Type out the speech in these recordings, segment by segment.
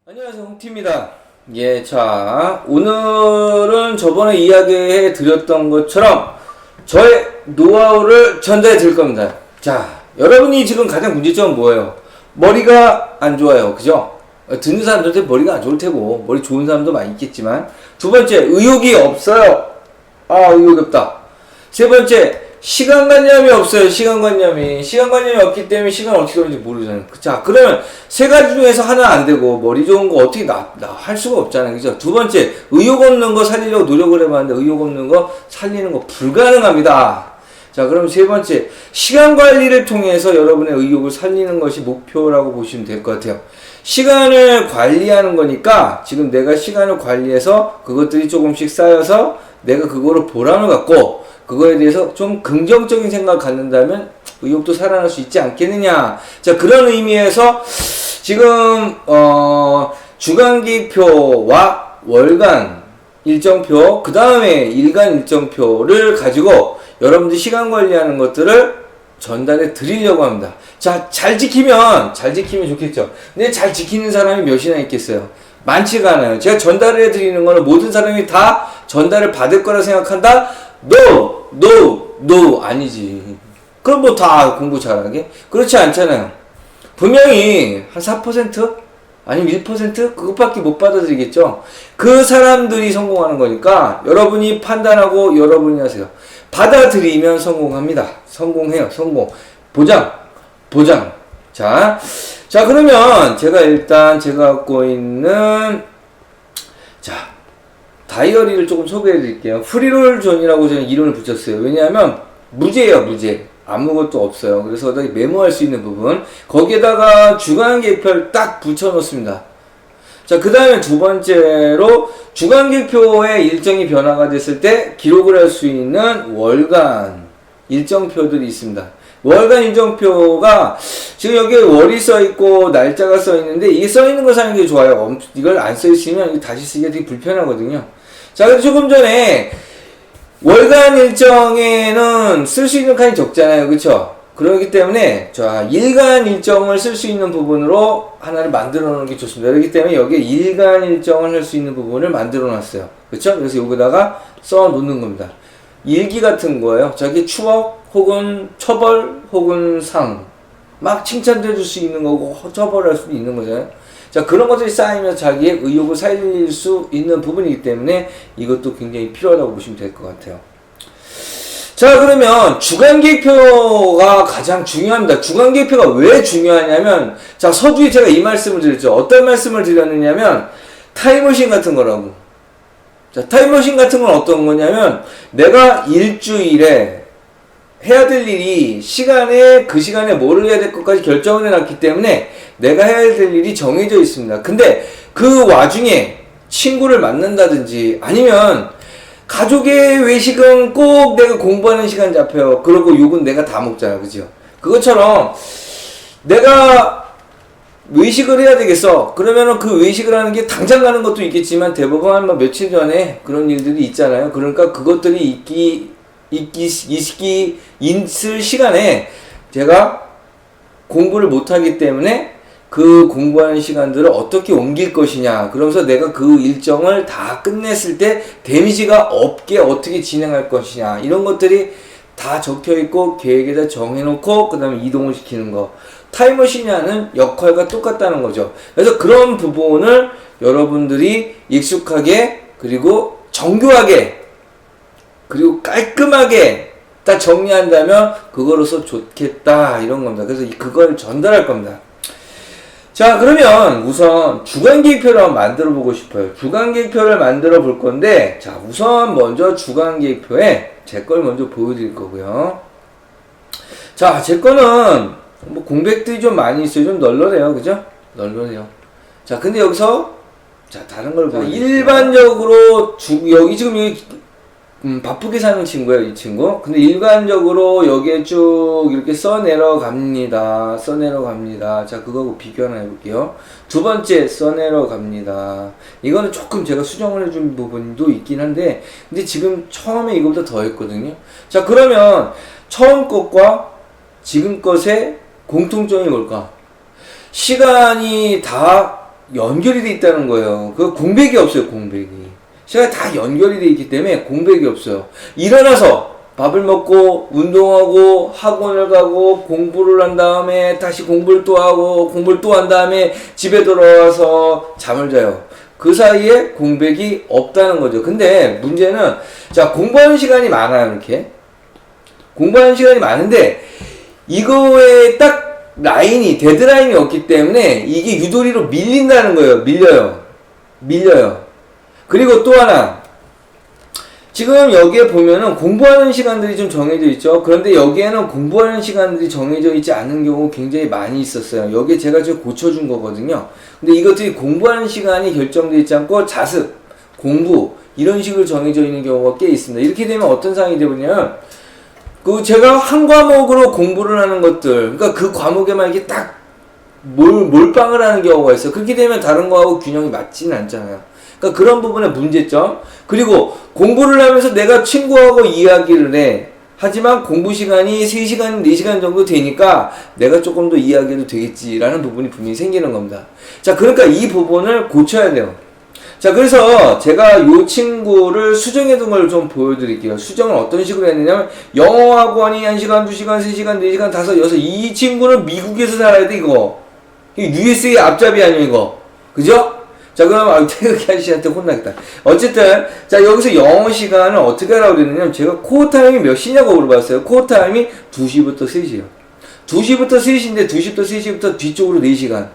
안녕하세요, 홍티입니다. 예, 자, 오늘은 저번에 이야기해 드렸던 것처럼 저의 노하우를 전달해 드릴 겁니다. 자, 여러분이 지금 가장 문제점은 뭐예요? 머리가 안 좋아요. 그죠? 듣는 사람들한테 머리가 안 좋을 테고, 머리 좋은 사람도 많이 있겠지만, 두 번째, 의욕이 없어요. 의욕이 없다. 세 번째, 시간관념이 없어요. 시간관념이 없기 때문에 시간을 어떻게 돌는지 모르잖아요. 자, 그러면 세 가지 중에서 하나 안 되고 머리 좋은 거 어떻게 할 수가 없잖아요. 그죠? 두 번째, 의욕 없는 거 살리려고 노력을 해봤는데 의욕 없는 거 살리는 거 불가능합니다. 자, 그럼 세 번째, 시간 관리를 통해서 여러분의 의욕을 살리는 것이 목표라고 보시면 될 것 같아요. 시간을 관리하는 거니까 지금 내가 시간을 관리해서 그것들이 조금씩 쌓여서 내가 그거를 보람을 갖고 그거에 대해서 좀 긍정적인 생각을 갖는다면 의욕도 살아날 수 있지 않겠느냐. 자, 그런 의미에서 지금 주간기표와 월간 일정표, 그 다음에 일간 일정표를 가지고 여러분들이 시간 관리하는 것들을 전달해 드리려고 합니다. 자, 잘 지키면 좋겠죠. 근데 잘 지키는 사람이 몇이나 있겠어요? 많지가 않아요. 제가 전달해 드리는 거는 모든 사람이 다 전달을 받을 거라 생각한다? No, 아니지. 그럼 뭐 다 공부 잘하게? 그렇지 않잖아요. 분명히 한 4%? 아니면 1%? 그것밖에 못 받아들이겠죠? 그 사람들이 성공하는 거니까 여러분이 판단하고 여러분이 하세요. 받아들이면 성공합니다. 성공해요. 성공. 보장. 자, 그러면 제가 갖고 있는 다이어리를 조금 소개해 드릴게요. 프리롤 존이라고 저는 이름을 붙였어요. 왜냐하면 무제예요, 무제. 아무것도 없어요. 그래서 메모할 수 있는 부분, 거기에다가 주간계표를 딱 붙여 놓습니다. 자, 그 다음에 두 번째로 주간계표의 일정이 변화가 됐을 때 기록을 할 수 있는 월간 일정표들이 있습니다. 월간 일정표가 지금 여기에 월이 써있고 날짜가 써있는데 이게 써있는 거 사는 게 좋아요. 이걸 안 써있으면 다시 쓰기가 되게 불편하거든요. 자, 그래서 조금 전에 월간 일정에는 쓸 수 있는 칸이 적잖아요. 그쵸? 그렇기 때문에 자, 일간 일정을 쓸 수 있는 부분으로 하나를 만들어 놓는 게 좋습니다. 그렇기 때문에 여기에 일간 일정을 할 수 있는 부분을 만들어 놨어요. 그쵸? 그래서 여기다가 써 놓는 겁니다. 일기 같은 거예요. 자기 추억 혹은 처벌 혹은 상 막 칭찬해 줄 수 있는 거고 처벌할 수도 있는 거잖아요. 자, 그런 것들이 쌓이면 자기의 의욕을 살릴 수 있는 부분이기 때문에 이것도 굉장히 필요하다고 보시면 될 것 같아요. 자, 그러면 주간계표가 가장 중요합니다. 주간계표가 왜 중요하냐면, 자, 서두에 제가 이 말씀을 드렸죠. 어떤 말씀을 드렸느냐면 타임머신 같은 거라고. 자, 타임머신 같은 건 어떤 거냐면 내가 일주일에 해야 될 일이 그 시간에 뭐를 해야 될 것까지 결정을 해놨기 때문에 내가 해야 될 일이 정해져 있습니다. 근데 그 와중에 친구를 만난다든지 아니면 가족의 외식은 꼭 내가 공부하는 시간 잡혀요. 그러고 욕은 내가 다 먹잖아. 그죠? 그것처럼 내가 외식을 해야 되겠어. 그러면은 그 외식을 하는 게 당장 가는 것도 있겠지만 대부분 한 며칠 전에 그런 일들이 있잖아요. 그러니까 그것들이 있을 시간에 제가 공부를 못하기 때문에 그 공부하는 시간들을 어떻게 옮길 것이냐. 그러면서 내가 그 일정을 다 끝냈을 때 데미지가 없게 어떻게 진행할 것이냐. 이런 것들이 다 적혀 있고 계획에다 정해놓고 그 다음에 이동을 시키는 거. 타임머신이 하는 역할과 똑같다는 거죠. 그래서 그런 부분을 여러분들이 익숙하게 그리고 정교하게 그리고 깔끔하게 딱 정리한다면 그거로서 좋겠다 이런 겁니다. 그래서 그걸 전달할 겁니다. 자, 그러면 우선 주간계획표를 한번 만들어 보고 싶어요. 주간계획표를 만들어 볼 건데, 자, 우선 먼저 주간계획표에 제 걸 먼저 보여드릴 거고요. 자, 제 거는 뭐 공백들이 좀 많이 있어요. 좀 널널해요. 그죠? 널널해요. 자, 근데 여기서 자, 다른 걸 보여드릴게요. 일반적으로 여기 지금 바쁘게 사는 친구예요, 이 친구. 근데 일반적으로 여기에 쭉 이렇게 써내려 갑니다. 자, 그거하고 비교 하나 해볼게요. 두 번째, 써내려 갑니다. 이거는 조금 제가 수정을 해준 부분도 있긴 한데, 근데 지금 처음에 이거보다 더 했거든요. 자, 그러면 처음 것과 지금 것의 공통점이 뭘까? 시간이 다 연결이 돼 있다는 거예요. 그 공백이 없어요, 공백이. 시간이 다 연결이 돼 있기 때문에 공백이 없어요. 일어나서 밥을 먹고 운동하고 학원을 가고 공부를 한 다음에 다시 공부를 또 하고 공부를 또 한 다음에 집에 돌아와서 잠을 자요. 그 사이에 공백이 없다는 거죠. 근데 문제는 자, 공부하는 시간이 많아요. 이렇게 공부하는 시간이 많은데 이거에 딱 라인이 데드라인이 없기 때문에 이게 유도리로 밀린다는 거예요. 밀려요. 그리고 또 하나, 지금 여기에 보면은 공부하는 시간들이 좀 정해져 있죠. 그런데 여기에는 공부하는 시간들이 정해져 있지 않은 경우 굉장히 많이 있었어요. 여기에 제가 좀 고쳐준 거거든요. 근데 이것들이 공부하는 시간이 결정되어 있지 않고 자습, 공부 이런 식으로 정해져 있는 경우가 꽤 있습니다. 이렇게 되면 어떤 상황이 되냐면 그 제가 한 과목으로 공부를 하는 것들, 그러니까 그 과목에만 이렇게 딱 몰빵을 하는 경우가 있어요. 그렇게 되면 다른 거하고 균형이 맞지는 않잖아요. 그러니까 그런 부분의 문제점. 그리고 공부를 하면서 내가 친구하고 이야기를 해. 하지만 공부 시간이 3시간, 4시간 정도 되니까 내가 조금 더 이야기해도 되겠지라는 부분이 분명히 생기는 겁니다. 자, 그러니까 이 부분을 고쳐야 돼요. 자, 그래서 제가 이 친구를 수정해 둔 걸 좀 보여드릴게요. 수정을 어떤 식으로 했느냐면 영어 학원이 1시간, 2시간, 3시간, 4시간, 5, 6. 이 친구는 미국에서 살아야 돼, 이거. USA 앞잡이 아니에요, 이거. 그죠? 자, 그럼 태극이 아저씨한테 혼나겠다. 어쨌든 자, 여기서 영어 시간을 어떻게 하라고 그랬느냐면 제가 코어 타임이 몇 시냐고 물어봤어요. 코어 타임이 2시부터 3시예요. 2시부터 3시인데 2시부터 3시부터 뒤쪽으로 4시간.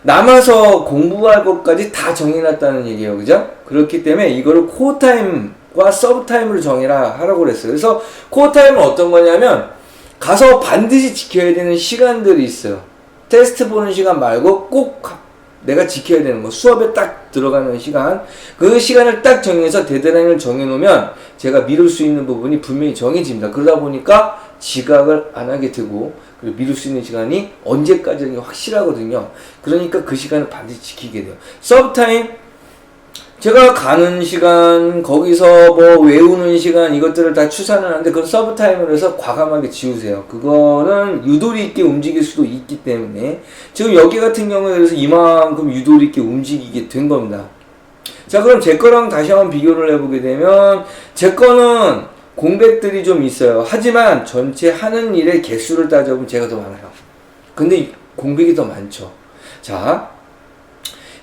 남아서 공부할 것까지 다 정해놨다는 얘기예요. 그죠? 그렇기 때문에 이거를 코어 타임과 서브 타임으로 정해라 하라고 그랬어요. 그래서 코어 타임은 어떤 거냐면 가서 반드시 지켜야 되는 시간들이 있어요. 테스트 보는 시간 말고 꼭 내가 지켜야 되는 거, 수업에 딱 들어가는 시간, 그 시간을 딱 정해서 데드라인을 정해놓으면 제가 미룰 수 있는 부분이 분명히 정해집니다. 그러다 보니까 지각을 안 하게 되고, 그리고 미룰 수 있는 시간이 언제까지는 확실하거든요. 그러니까 그 시간을 반드시 지키게 돼요. 서브타임, 제가 가는 시간, 거기서 뭐 외우는 시간, 이것들을 다 추산을 하는데 그건 서브타임으로 해서 과감하게 지우세요. 그거는 유도리 있게 움직일 수도 있기 때문에 지금 여기 같은 경우에 그래서 이만큼 유도리 있게 움직이게 된 겁니다. 자, 그럼 제 거랑 다시 한번 비교를 해보게 되면 제 거는 공백들이 좀 있어요. 하지만 전체 하는 일의 개수를 따져보면 제가 더 많아요. 근데 공백이 더 많죠. 자,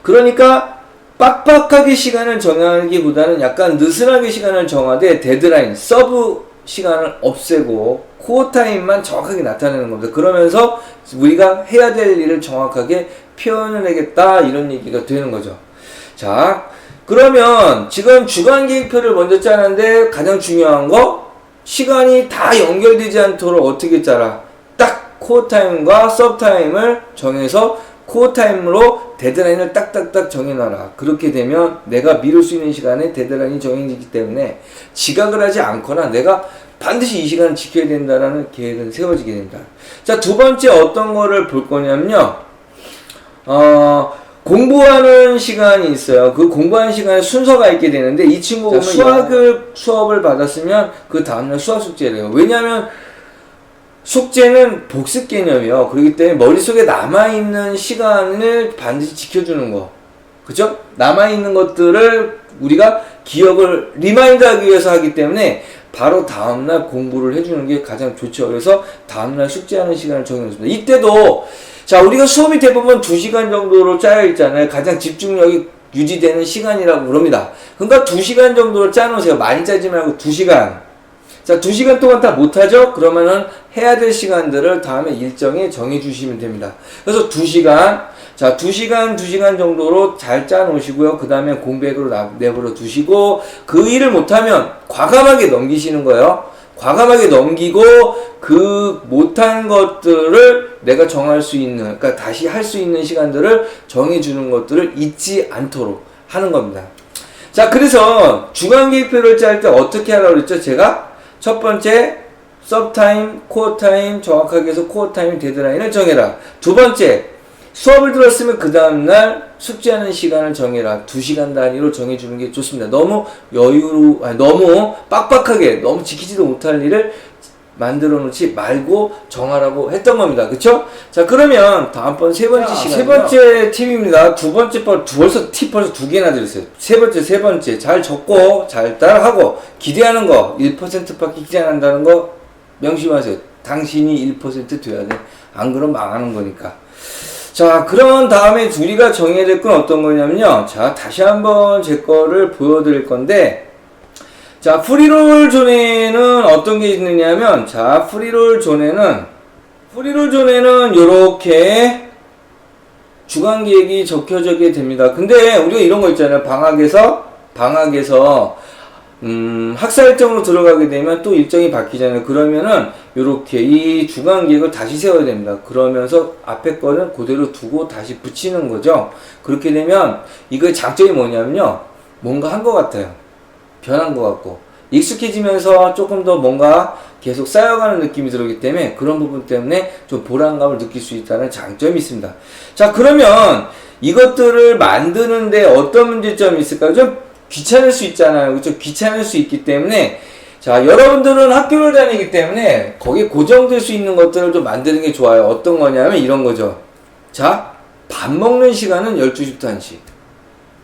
그러니까 빡빡하게 시간을 정하기보다는 약간 느슨하게 시간을 정하되 데드라인, 서브 시간을 없애고 코어 타임만 정확하게 나타내는 겁니다. 그러면서 우리가 해야 될 일을 정확하게 표현을 하겠다 이런 얘기가 되는 거죠. 자, 그러면 지금 주간 계획표를 먼저 짜는데 가장 중요한 거, 시간이 다 연결되지 않도록 어떻게 짜라. 딱 코어 타임과 서브 타임을 정해서 코어 타임으로 데드라인을 딱딱딱 정해놔라. 그렇게 되면 내가 미룰 수 있는 시간에 데드라인이 정해지기 때문에 지각을 하지 않거나 내가 반드시 이 시간을 지켜야 된다라는 계획은 세워지게 됩니다. 자, 두 번째 어떤 거를 볼 거냐면요. 공부하는 시간이 있어요. 그 공부하는 시간에 순서가 있게 되는데 이 친구 보면 수업을 받았으면 그 다음날 수학 숙제를 해요. 왜냐하면 숙제는 복습 개념이요. 그렇기 때문에 머릿속에 남아있는 시간을 반드시 지켜주는 거. 그죠? 남아있는 것들을 우리가 기억을 리마인드하기 위해서 하기 때문에 바로 다음날 공부를 해주는 게 가장 좋죠. 그래서 다음날 숙제하는 시간을 정해놓습니다. 이때도 자, 우리가 수업이 대부분 2시간 정도로 짜여 있잖아요. 가장 집중력이 유지되는 시간이라고 그럽니다. 그러니까 2시간 정도로 짜놓으세요. 많이 짜지 말고 2시간. 자, 2시간 동안 다 못하죠? 그러면은 해야 될 시간들을 다음에 일정에 정해주시면 됩니다. 그래서 2시간, 자, 2시간 정도로 잘 짜놓으시고요. 그 다음에 공백으로 내버려 두시고, 그 일을 못하면 과감하게 넘기시는 거예요. 과감하게 넘기고, 그 못한 것들을 내가 정할 수 있는, 그러니까 다시 할 수 있는 시간들을 정해주는 것들을 잊지 않도록 하는 겁니다. 자, 그래서 주간 계획표를 짤 때 어떻게 하라고 그랬죠? 제가 첫 번째, 서브타임, 코어타임 정확하게 해서 코어타임 데드라인을 정해라. 두 번째, 수업을 들었으면 그 다음날 숙제하는 시간을 정해라. 2시간 단위로 정해주는 게 좋습니다. 너무 너무 빡빡하게, 너무 지키지도 못할 일을 만들어 놓지 말고 정하라고 했던 겁니다. 그쵸? 자, 그러면 다음번 세 번째 시간. 세 번째 팁입니다. 두 번째 벌써 팁 벌써 두 개나 드렸어요. 세 번째. 잘 적고, 잘 따라하고, 기대하는 거, 1%밖에 기대 안 한다는 거 명심하세요. 당신이 1% 돼야 돼. 안 그러면 망하는 거니까. 자, 그런 다음에 우리가 정해야 될 건 어떤 거냐면요. 자, 다시 한번 제 거를 보여드릴 건데, 자, 프리롤 존에는 어떤 게 있느냐면, 자, 프리롤 존에는 요렇게 주간 계획이 적혀지게 됩니다. 근데 우리가 이런 거 있잖아요. 방학에서 학사 일정으로 들어가게 되면 또 일정이 바뀌잖아요. 그러면은 요렇게 이 주간 계획을 다시 세워야 됩니다. 그러면서 앞에 거는 그대로 두고 다시 붙이는 거죠. 그렇게 되면 이거의 장점이 뭐냐면요. 뭔가 한 것 같아요. 변한 것 같고 익숙해지면서 조금 더 뭔가 계속 쌓여가는 느낌이 들어오기 때문에 그런 부분 때문에 좀 보람감을 느낄 수 있다는 장점이 있습니다. 자, 그러면 이것들을 만드는데 어떤 문제점이 있을까요? 좀 귀찮을 수 있잖아요. 그렇죠? 귀찮을 수 있기 때문에 자, 여러분들은 학교를 다니기 때문에 거기에 고정될 수 있는 것들을 좀 만드는 게 좋아요. 어떤 거냐면 이런 거죠. 자, 밥 먹는 시간은 12시부터 1시.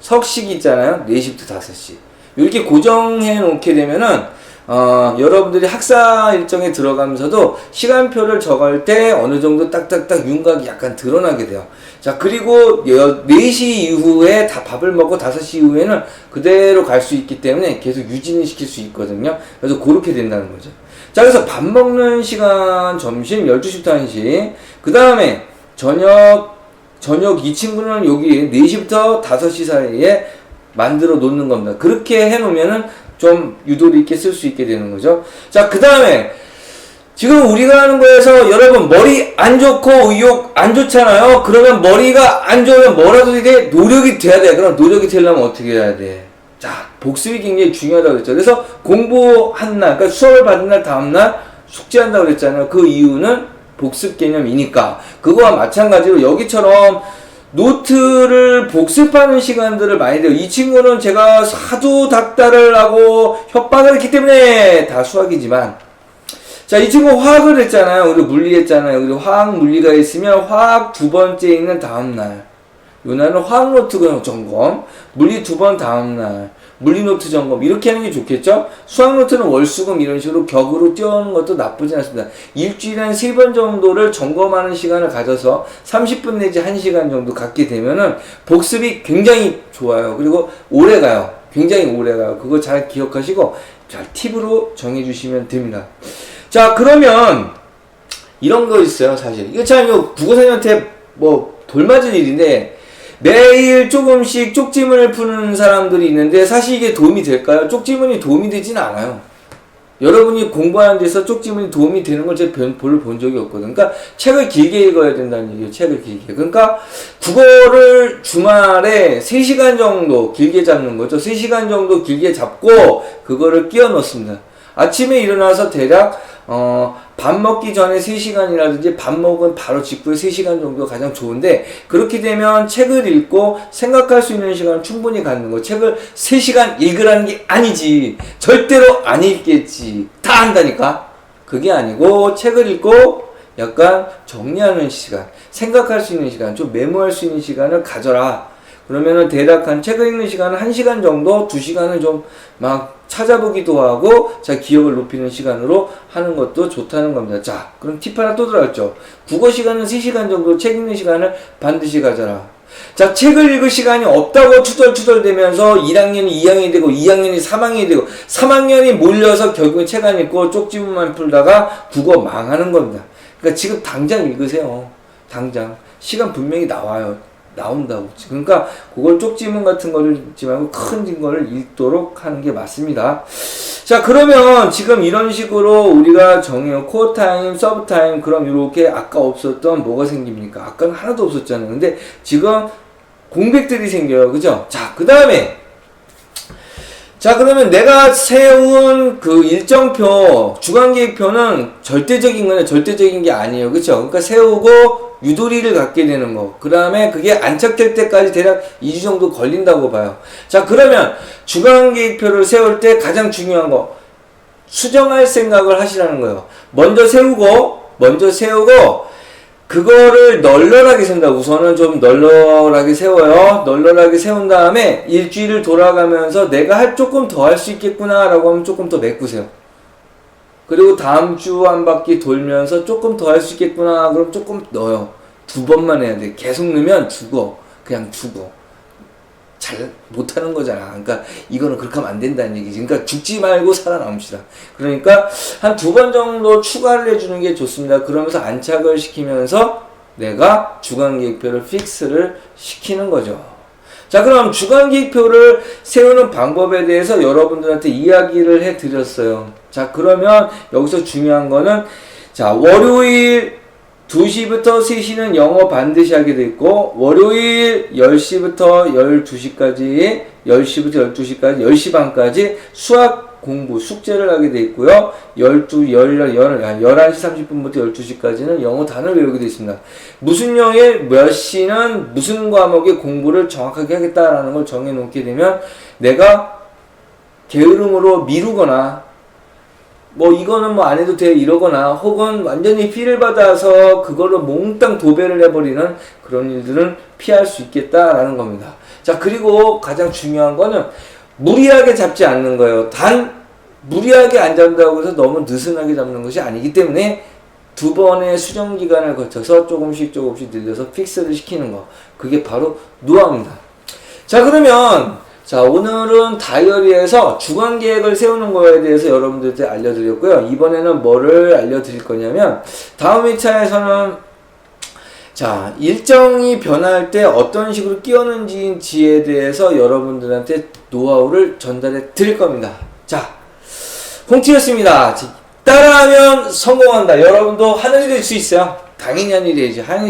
석식 있잖아요. 4시부터 5시. 이렇게 고정해 놓게 되면은 여러분들이 학사 일정에 들어가면서도 시간표를 정할 때 어느 정도 딱딱딱 윤곽이 약간 드러나게 돼요. 자, 그리고 4시 이후에 다 밥을 먹고 5시 이후에는 그대로 갈 수 있기 때문에 계속 유지는 시킬 수 있거든요. 그래서 그렇게 된다는 거죠. 자, 그래서 밥 먹는 시간 점심 12시부터 1시. 그 다음에 저녁 이 친구는 여기 4시부터 5시 사이에 만들어 놓는 겁니다. 그렇게 해 놓으면은 좀 유도리 있게 쓸 수 있게 되는 거죠. 자, 그 다음에 지금 우리가 하는 거에서 여러분 머리 안 좋고 의욕 안 좋잖아요. 그러면 머리가 안 좋으면 뭐라도 이게 노력이 돼야 돼. 그럼 노력이 되려면 어떻게 해야 돼? 자, 복습이 굉장히 중요하다고 그랬죠. 그래서 공부한 날, 그러니까 수업을 받은 날 다음날 숙제한다고 그랬잖아요. 그 이유는 복습 개념이니까. 그거와 마찬가지로 여기처럼 노트를 복습하는 시간들을 많이 돼요. 이 친구는 제가 하도 닥달을 하고 협박을 했기 때문에 다 수학이지만, 자, 이 친구 화학을 했잖아요. 우리 물리 했잖아요. 우리 화학 물리가 있으면 화학 두 번째 있는 다음날, 요 날은 화학 노트 점검, 물리 두 번 다음날 물리 노트 점검, 이렇게 하는 게 좋겠죠? 수학 노트는 월수금 이런 식으로 격으로 띄워놓는 것도 나쁘지 않습니다. 일주일에 한 3번 정도를 점검하는 시간을 가져서 30분 내지 1시간 정도 갖게 되면은 복습이 굉장히 좋아요. 그리고 오래 가요. 굉장히 오래 가요. 그거 잘 기억하시고 잘 팁으로 정해주시면 됩니다. 자, 그러면 이런 거 있어요, 사실. 이거 참 국어사님한테 뭐 돌맞은 일인데, 매일 조금씩 쪽지문을 푸는 사람들이 있는데 사실 이게 도움이 될까요? 쪽지문이 도움이 되진 않아요. 여러분이 공부하는 데서 쪽지문이 도움이 되는 걸 제가 별로 본 적이 없거든요. 그러니까 책을 길게 읽어야 된다는 얘기예요. 책을 길게. 그러니까 국어를 주말에 3시간 정도 길게 잡는 거죠. 3시간 정도 길게 잡고 그거를 끼워 넣습니다. 아침에 일어나서 대략 밥 먹기 전에 3시간이라든지 밥 먹은 바로 직후에 3시간 정도 가장 좋은데, 그렇게 되면 책을 읽고 생각할 수 있는 시간을 충분히 갖는 거. 책을 3시간 읽으라는 게 아니지. 절대로 안 읽겠지. 다 한다니까. 그게 아니고 책을 읽고 약간 정리하는 시간, 생각할 수 있는 시간, 좀 메모할 수 있는 시간을 가져라. 그러면은 대략 한 책을 읽는 시간은 1시간 정도, 2시간은 좀 막 찾아보기도 하고, 자, 기억을 높이는 시간으로 하는 것도 좋다는 겁니다. 자, 그럼 팁 하나 또 들어왔죠. 국어 시간은 3시간 정도, 책 읽는 시간을 반드시 가져라. 자, 책을 읽을 시간이 없다고 투덜투덜 되면서 1학년이 2학년이 되고 2학년이 3학년이 되고 3학년이 몰려서 결국엔 책 안 읽고 쪽지문만 풀다가 국어 망하는 겁니다. 그러니까 지금 당장 읽으세요. 당장. 시간 분명히 나온다고. 그러니까 그걸 쪽지문 같은 거를 읽지 말고 큰 거를 읽도록 하는 게 맞습니다. 자, 그러면 지금 이런 식으로 우리가 정해요. 코어 타임, 서브 타임, 그럼 이렇게 아까 없었던 뭐가 생깁니까? 아까는 하나도 없었잖아요. 근데 지금 공백들이 생겨요. 그죠? 자, 그 다음에 자, 그러면 내가 세운 그 일정표, 주간계획표는 절대적인 거냐, 절대적인 게 아니에요. 그쵸? 그러니까 세우고 유도리를 갖게 되는 거. 그 다음에 그게 안착될 때까지 대략 2주 정도 걸린다고 봐요. 자, 그러면 주간계획표를 세울 때 가장 중요한 거. 수정할 생각을 하시라는 거예요. 먼저 세우고 그거를 널널하게 세운다. 우선은 좀 널널하게 세워요. 널널하게 세운 다음에 일주일을 돌아가면서 내가 조금 더 할 수 있겠구나 라고 하면 조금 더 메꾸세요. 그리고 다음 주 한 바퀴 돌면서 조금 더 할 수 있겠구나 그럼 조금 넣어요. 2번만 해야 돼. 계속 넣으면 그냥 죽어. 잘 못하는 거잖아. 그러니까 이거는 그렇게 하면 안 된다는 얘기지. 그러니까 죽지 말고 살아남읍시다. 그러니까 한 2번 정도 추가를 해주는 게 좋습니다. 그러면서 안착을 시키면서 내가 주간계획표를 픽스를 시키는 거죠. 자, 그럼 주간계획표를 세우는 방법에 대해서 여러분들한테 이야기를 해드렸어요. 자, 그러면 여기서 중요한 거는 자, 월요일 2시부터 3시는 영어 반드시 하게 돼 있고, 월요일 10시부터 12시까지, 10시부터 12시까지, 10시 반까지 수학 공부, 숙제를 하게 돼 있고요. 11시 30분부터 12시까지는 영어 단어를 외우게 돼 있습니다. 무슨 요일, 몇 시는 무슨 과목의 공부를 정확하게 하겠다라는 걸 정해 놓게 되면 내가 게으름으로 미루거나 이거는 안 해도 돼 이러거나 혹은 완전히 피를 받아서 그걸로 몽땅 도배를 해버리는 그런 일들은 피할 수 있겠다라는 겁니다. 자, 그리고 가장 중요한 거는 무리하게 잡지 않는 거예요. 무리하게 안 잡는다고 해서 너무 느슨하게 잡는 것이 아니기 때문에 2번의 수정 기간을 거쳐서 조금씩 늘려서 픽스를 시키는 거. 그게 바로 노하우입니다. 자, 그러면 오늘은 다이어리에서 주간 계획을 세우는 거에 대해서 여러분들한테 알려드렸고요. 이번에는 뭐를 알려드릴 거냐면 다음 2차에서는 일정이 변할 때 어떤 식으로 끼우는지에 대해서 여러분들한테 노하우를 전달해 드릴 겁니다. 자, 홍티였습니다. 따라하면 성공한다. 여러분도 하늘이 될 수 있어요. 당연히 하늘이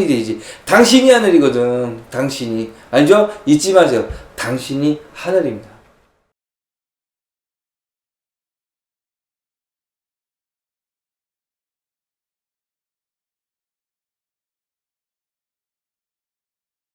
되지. 당신이 하늘이거든. 당신이. 알죠? 잊지 마세요. 당신이 하늘입니다.